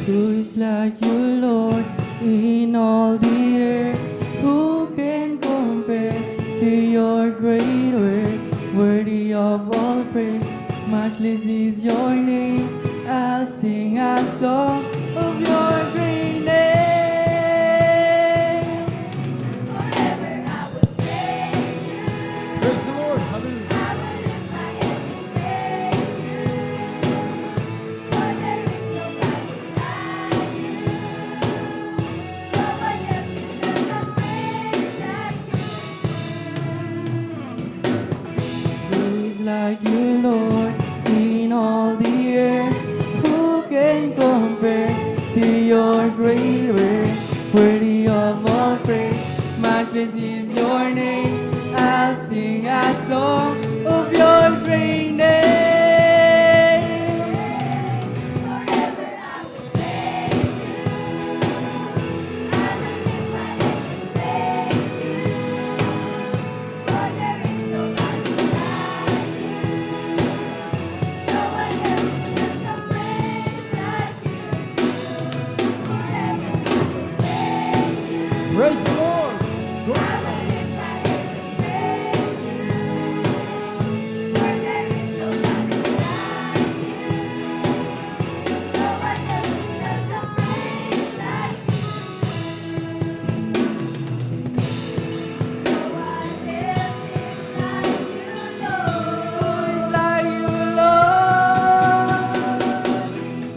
Who is like you, Lord, in all the earth? Who can compare to your great work? Worthy of all praise, matchless is your name. I'll sing a song of your great name. Forever I will praise you. Praise the Lord. Hallelujah. I will lift my hands and praise you. For there is nobody like you. No one else deserves a praise like you. Who is like you, Lord, in all the earth? Who can compare to your great work? Worthy of all praise, matchless is your name. I'll sing a song of your great name. Forever I will praise you. I will lift my hands and praise you. For there is nobody like you. No one else deserves a praise like you. Forever I will praise you. Praise the Lord. I will lift my hands and praise you. For there is nobody like you. No one else deserves a praise like you. No one else is like you, Who Lord. is like you, Lord?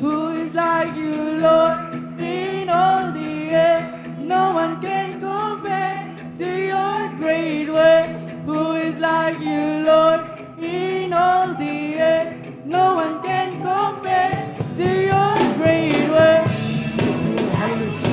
Who is like you, Lord, in all the earth? No one can compare to your great work. Who is like you, Lord, in all the earth? No one can compare to your great work. Praise the Lord. Hallelujah.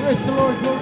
Praise the Lord. Glory